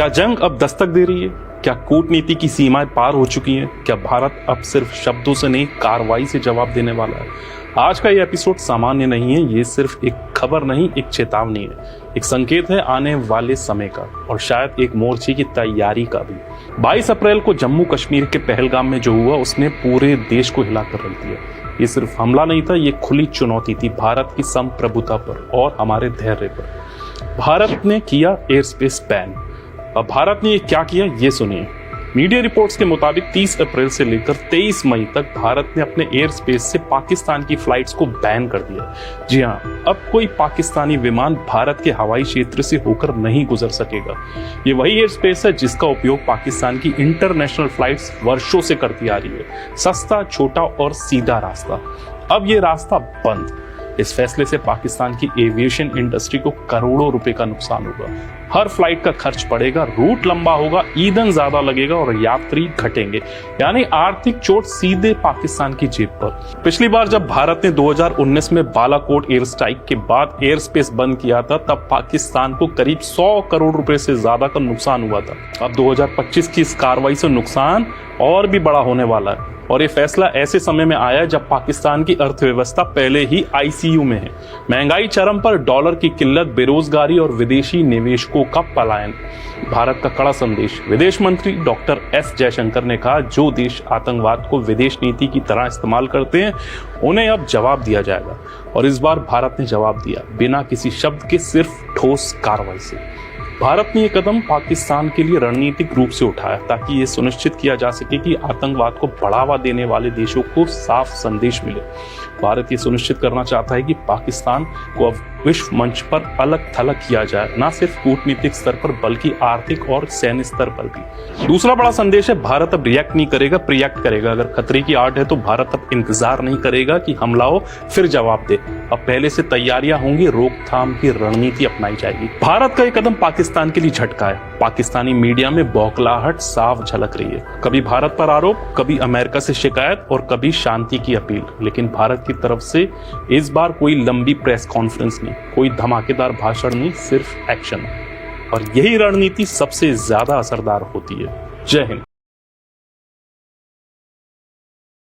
क्या जंग अब दस्तक दे रही है? क्या कूटनीति की सीमाएं पार हो चुकी हैं? क्या भारत अब सिर्फ शब्दों से नहीं, कार्रवाई से जवाब देने वाला है? आज का ये एपिसोड सामान्य नहीं है, ये सिर्फ एक खबर नहीं, एक चेतावनी है, एक संकेत है आने वाले समय का, और शायद एक मोर्चे की तैयारी का भी। 22 अप्रैल को जम्मू कश्मीर के पहलगाम में जो हुआ, उसने पूरे देश को हिलाकर रख दिया। ये सिर्फ हमला नहीं था, ये खुली चुनौती थी भारत की संप्रभुता पर और हमारे धैर्य पर। भारत ने किया एयर स्पेस बैन। अब भारत ने ये क्या किया, ये सुनिए। मीडिया रिपोर्ट्स के मुताबिक 30 अप्रैल से लेकर 23 मई तक भारत ने अपने एयर स्पेस से पाकिस्तान की फ्लाइट्स को बैन कर दिया। जी हाँ, अब कोई पाकिस्तानी विमान भारत के हवाई क्षेत्र से होकर नहीं गुजर सकेगा। ये वही एयर स्पेस है जिसका उपयोग पाकिस्तान की इंटरनेशनल फ्लाइट्स वर्षों से करती आ रही है। सस्ता, छोटा और सीधा रास्ता। अब ये रास्ता बंद। इस फैसले से पाकिस्तान की एविएशन इंडस्ट्री को करोड़ों रुपए का नुकसान होगा। हर फ्लाइट का खर्च बढ़ेगा, रूट लंबा होगा, ईंधन ज्यादा लगेगा और यात्री घटेंगे, यानी आर्थिक चोट सीधे पाकिस्तान की जेब पर। पिछली बार जब भारत ने 2019 में बालाकोट एयर स्ट्राइक के बाद एयर स्पेस बंद किया था, तब पाकिस्तान को करीब 100 करोड़ रुपए से ज्यादा का नुकसान हुआ था। अब 2025 की इस कार्रवाई से नुकसान और भी बड़ा होने वाला है, और ये फैसला ऐसे समय में आया जब पाकिस्तान की अर्थव्यवस्था पहले ही आईसीयू में है। महंगाई चरम पर, डॉलर की किल्लत, बेरोजगारी और विदेशी निवेशकों का पलायन। भारत का कड़ा संदेश। विदेश मंत्री डॉक्टर एस जयशंकर ने कहा, जो देश आतंकवाद को विदेश नीति की तरह इस्तेमाल करते हैं, उन्हें अब जवाब दिया जाएगा। और इस बार भारत ने जवाब दिया, बिना किसी शब्द के, सिर्फ ठोस कार्रवाई से। भारत ने यह कदम पाकिस्तान के लिए रणनीतिक रूप से उठाया ताकि ये सुनिश्चित किया जा सके कि आतंकवाद को बढ़ावा देने वाले देशों को साफ संदेश मिले। भारत ये सुनिश्चित करना चाहता है कि पाकिस्तान को अब विश्व मंच पर अलग थलग किया जाए, न सिर्फ कूटनीतिक स्तर पर बल्कि आर्थिक और सैन्य स्तर पर भी। दूसरा बड़ा संदेश है, भारत अब रिएक्ट नहीं करेगा, प्रिएक्ट करेगा। अगर खतरे की आड़ है तो भारत अब इंतजार नहीं करेगा कि हमला हो फिर जवाब दे। अब पहले से तैयारियां होंगी, रोकथाम की रणनीति अपनाई जाएगी। भारत का यह कदम पाकिस्तान के लिए झटका है। पाकिस्तानी मीडिया में बौखलाहट साफ झलक रही है। कभी भारत पर आरोप, कभी अमेरिका से शिकायत और कभी शांति की अपील। लेकिन भारत की तरफ से इस बार कोई लंबी प्रेस कॉन्फ्रेंस नहीं, कोई धमाकेदार भाषण नहीं, सिर्फ एक्शन। और यही रणनीति सबसे ज्यादा असरदार होती है। जय हिंद।